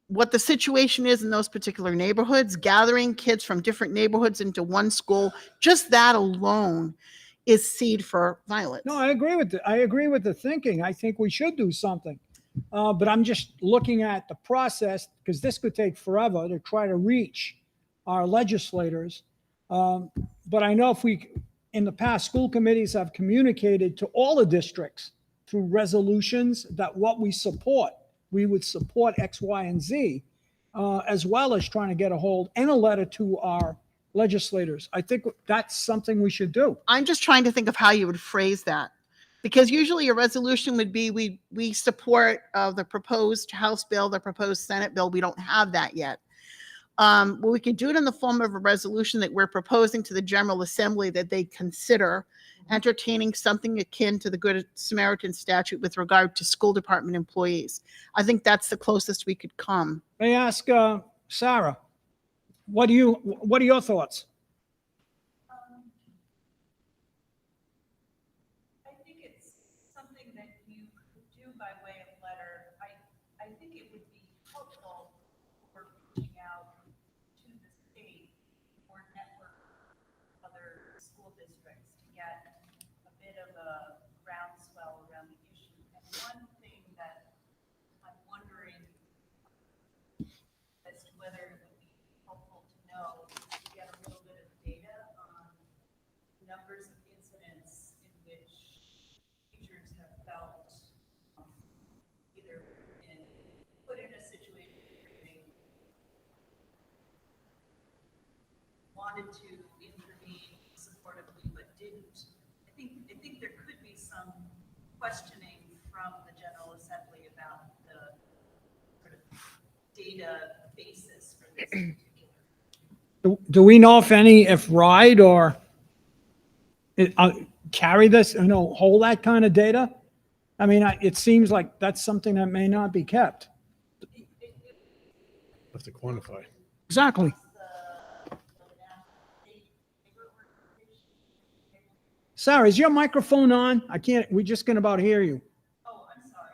what the situation is in those particular neighborhoods. Gathering kids from different neighborhoods into one school, just that alone is seed for violence. No, I agree with the thinking. I think we should do something. But I'm just looking at the process, because this could take forever to try to reach our legislators. But I know in the past, school committees have communicated to all the districts through resolutions that what we would support X, Y, and Z, as well as trying to get a hold and a letter to our legislators. I think that's something we should do. I'm just trying to think of how you would phrase that, because usually a resolution would be, we support the proposed House bill, the proposed Senate bill. We don't have that yet. Well, we could do it in the form of a resolution that we're proposing to the General Assembly that they consider entertaining something akin to the Good Samaritan statute with regard to school department employees. I think that's the closest we could come. May I ask Sarah, what are your thoughts? I think it's something that you could do by way of letter. I think it would be helpful for reaching out to the state or network other school districts to get a bit of a groundswell around the issue. And one thing that I'm wondering as to whether it would be helpful to know is to get a little bit of data on numbers of incidents in which teachers have felt either put in a situation where they wanted to intervene supportively but didn't. I think there could be some questioning from the General Assembly about the sort of data basis for this particular. Do we know if RIDE or carry this, hold that kind of data? I mean, it seems like that's something that may not be kept. Have to quantify. Exactly. Sarah, is your microphone on? We just can about hear you. Oh, I'm sorry.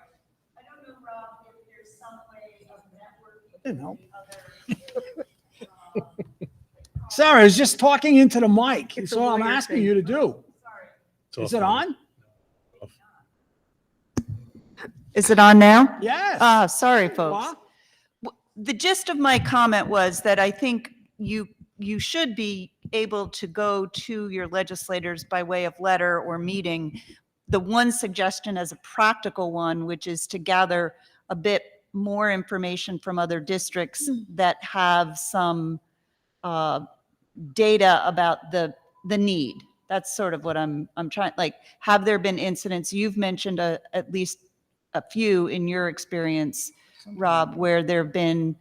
I don't know, Rob, if there's some way of networking Didn't help. with other. Sarah is just talking into the mic. It's That's a all I'm lawyer asking thing. you to do. Sorry. Is it on? Is it on now? Yes. Sorry, folks. What? The gist of my comment was that I think you you should be able to go to your legislators by way of letter or meeting. The one suggestion as a practical one, which is to gather a bit more information from other districts that have some data about the need. That's sort of what I'm trying, like, have there been incidents? You've mentioned at least a few in your experience, Rob, where there have been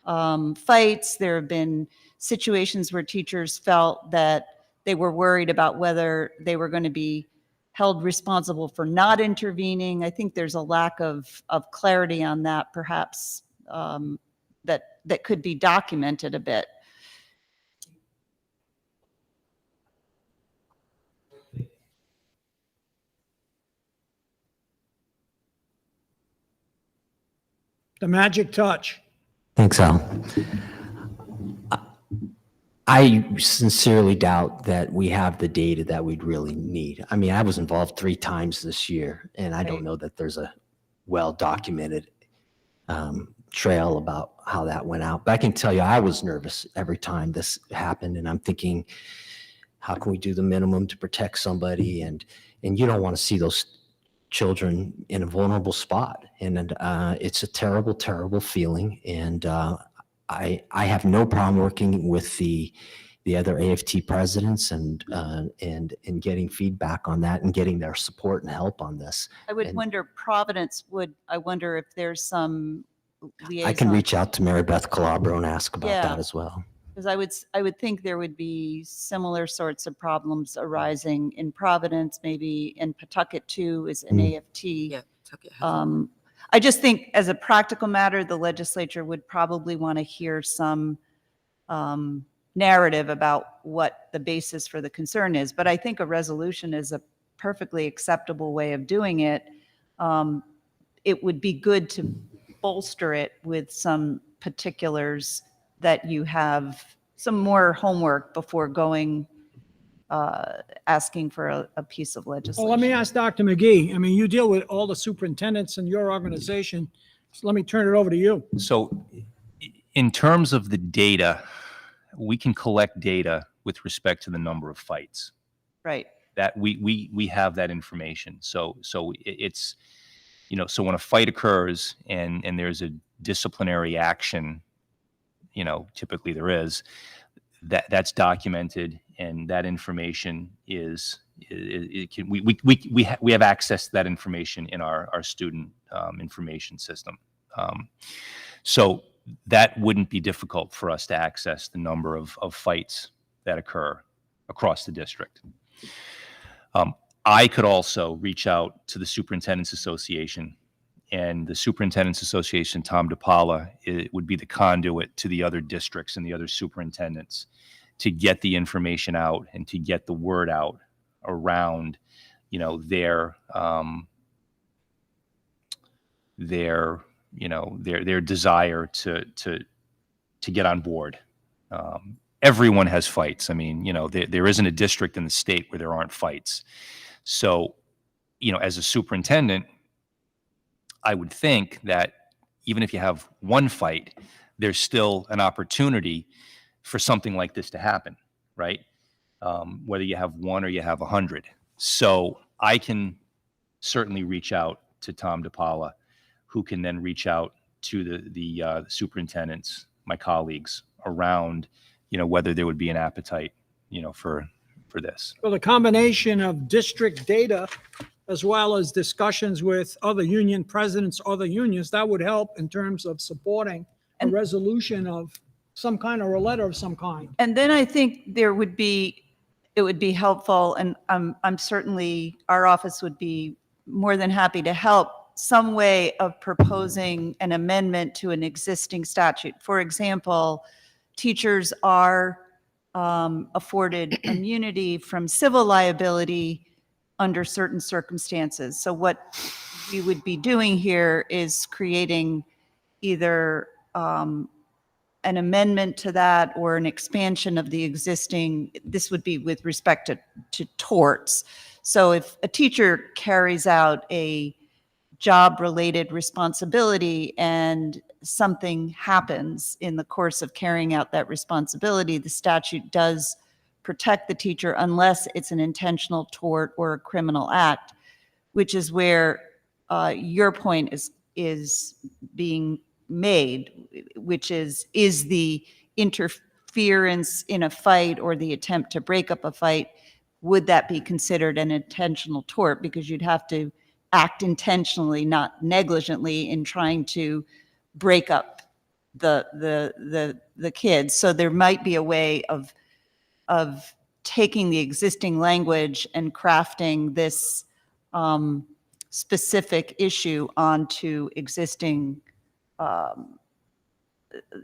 fights, there have been situations where teachers felt that they were worried about whether they were going to be held responsible for not intervening. I think there's a lack of clarity on that, perhaps, that could be documented a bit. The magic touch. Thanks, Al. I sincerely doubt that we have the data that we'd really need. I mean, I was involved 3 times this year, and I don't know that there's a well-documented trail about how that went out. But I can tell you, I was nervous every time this happened, and I'm thinking, how can we do the minimum to protect somebody? And you don't want to see those children in a vulnerable spot. And it's a terrible, terrible feeling. And I have no problem working with the other AFT presidents and getting feedback on that and getting their support and help on this. I would wonder, Providence I wonder if there's some liaison. I can reach out to Mary Beth Calabro and ask about Yeah. that as well. Because I would think there would be similar sorts of problems arising in Providence, maybe in Pawtucket too, is an AFT. Yeah, Tucket has I just think as a practical matter, the legislature would probably want to hear some narrative about what the basis for the concern is. But I think a resolution is a perfectly acceptable way of doing it. It would be good to bolster it with some particulars that you have some more homework before going, asking for a piece of legislation. Well, let me ask Dr. McGee. I mean, you deal with all the superintendents in your organization. So let me turn it over to you. So in terms of the data, we can collect data with respect to the number of fights. Right. That we have that information. So it's, so when a fight occurs and there's a disciplinary action, typically there is, that's documented, and that information we have access to that information in our student information system. So that wouldn't be difficult for us to access the number of fights that occur across the district. I could also reach out to the Superintendent's Association, and the Superintendent's Association, Tom DePaula, it would be the conduit to the other districts and the other superintendents to get the information out and to get the word out around, their desire to get on board. Everyone has fights. I mean, there isn't a district in the state where there aren't fights. So, as a superintendent, I would think that even if you have one fight, there's still an opportunity for something like this to happen, right? Whether you have one or you have 100. So I can certainly reach out to Tom DePaula, who can then reach out to the superintendents, my colleagues, around, whether there would be an appetite, for this. Well, the combination of district data as well as discussions with other union presidents, other unions, that would help in terms of supporting a resolution of some kind or a letter of some kind. And then I think it would be helpful, and I'm certainly, our office would be more than happy to help, some way of proposing an amendment to an existing statute. For example, teachers are afforded immunity from civil liability under certain circumstances. So what we would be doing here is creating either an amendment to that or an expansion of the existing. This would be with respect to torts. So if a teacher carries out a job-related responsibility and something happens in the course of carrying out that responsibility, the statute does protect the teacher unless it's an intentional tort or a criminal act, which is where your point is being made, which is the interference in a fight or the attempt to break up a fight, would that be considered an intentional tort? Because you'd have to act intentionally, not negligently, in trying to break up the kids. So there might be a way of taking the existing language and crafting this specific issue onto existing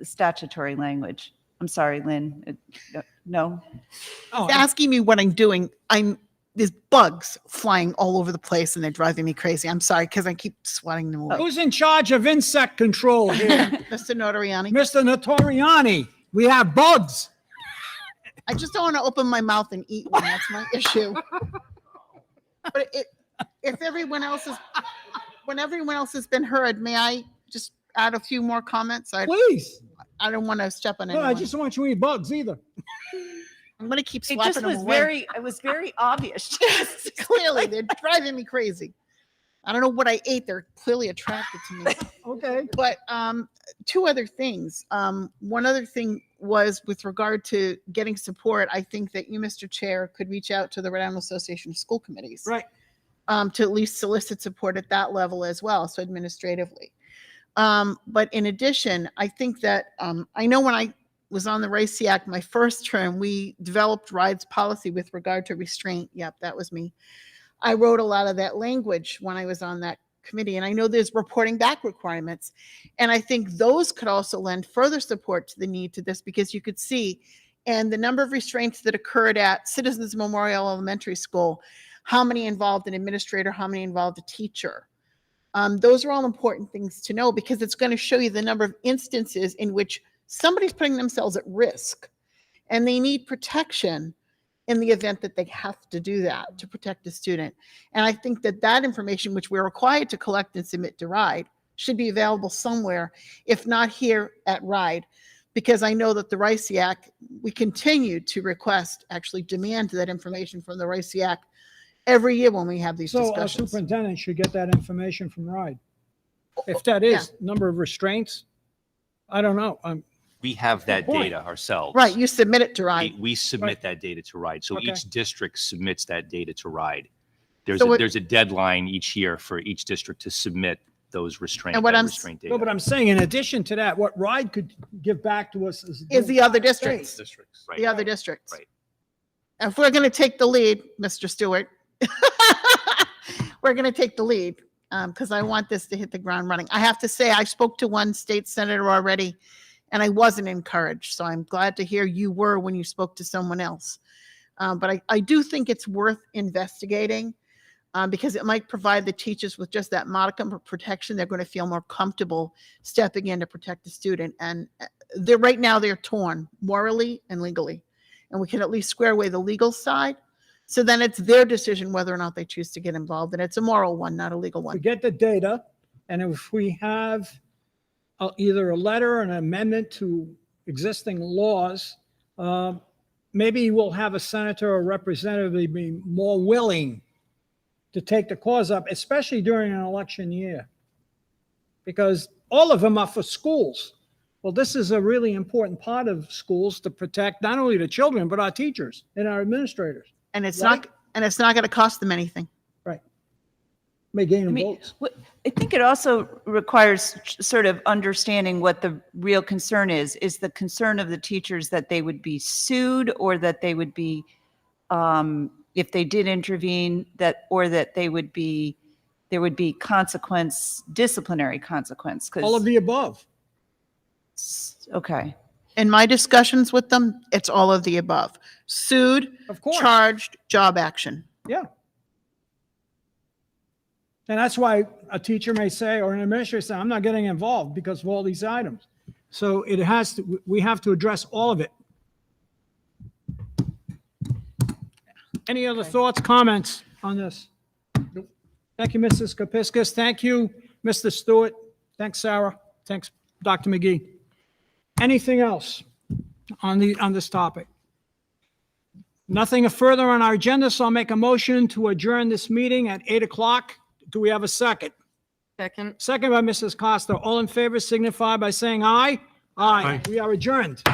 statutory language. I'm sorry, Lynn. No? Oh, Asking me what I'm doing, there's bugs flying all over the place and they're driving me crazy. I'm sorry, because I keep swatting them away. who's in charge of insect control here? Mr. Notoriani, Mr. Notoriani, we have bugs. I just don't want to open my mouth and eat one. That's my issue. But if everyone else is, when everyone else has been heard, may I just add a few more comments? Please. I don't want to step on No, anyone. I just don't want you to eat bugs either. I'm going to keep It swiping just them was away. it was very obvious. Clearly, they're driving me crazy. I don't know what I ate. They're clearly attracted to me. Okay. But two other things. One other thing was with regard to getting support. I think that you, Mr. Chair, could reach out to the Rhode Island Association of School Committees. Right. To at least solicit support at that level as well, so administratively. But in addition, I think that I know when I was on the RICEAC my first term, we developed RIDE's policy with regard to restraint. Yep, that was me. I wrote a lot of that language when I was on that committee, and I know there's reporting back requirements. And I think those could also lend further support to the need to this, because you could see, and the number of restraints that occurred at Citizens Memorial Elementary School, how many involved an administrator, how many involved a teacher. Those are all important things to know, because it's going to show you the number of instances in which somebody's putting themselves at risk and they need protection in the event that they have to do that to protect a student. And I think that that information, which we're required to collect and submit to RIDE, should be available somewhere, if not here at RIDE, because I know that the RICEAC, we continue to request, actually demand that information from the RICEAC every year when we have these So our discussions. superintendent should get that information from RIDE. If that is number of restraints, I don't know. We have that point. data ourselves. Right, you submit it to RIDE. We submit that data to RIDE. So Okay. each district submits that data to RIDE. So There's a deadline each year for each district to submit those restraint And what I'm- restraint data. No, but I'm saying in addition to that, what RIDE could give back to us Is the other districts, Districts. Right. the other districts. Right. If we're going to take the lead, Mr. Stewart, we're going to take the lead, because I want this to hit the ground running. I have to say, I spoke to one state senator already, and I wasn't encouraged. So I'm glad to hear you were when you spoke to someone else. But I do think it's worth investigating, because it might provide the teachers with just that modicum of protection. They're going to feel more comfortable stepping in to protect the student. And right now they're torn morally and legally. And we can at least square away the legal side. So then it's their decision whether or not they choose to get involved. And it's a moral one, not a legal We one. get the data, and if we have either a letter or an amendment to existing laws, maybe we'll have a senator or representative be more willing to take the cause up, especially during an election year. Because all of them are for schools. Well, this is a really important part of schools, to protect not only the children, but our teachers and our administrators. And it's Right. not going to cost them anything. Right. May gain them I mean, votes. I think it also requires sort of understanding what the real concern is. Is the concern of the teachers that they would be sued, or that they would be, if they did intervene, or that there would be disciplinary consequence? 'Cause- All of the above. Okay. In my discussions with them, it's all of the above. Sued, Of course. charged, job action. Yeah. And that's why a teacher may say, or an administrator say, I'm not getting involved because of all these items. So we have to address all of it. Any other thoughts, comments on this? Thank you, Mrs. Kepiscus. Thank you, Mr. Stewart. Thanks, Sarah. Thanks, Dr. McGee. Anything else on this topic? Nothing further on our agenda, so I'll make a motion to adjourn this meeting at 8 o'clock. Do we have a second? Second. Second by Mrs. Costa. All in favor signify by saying aye. Aye. We are adjourned.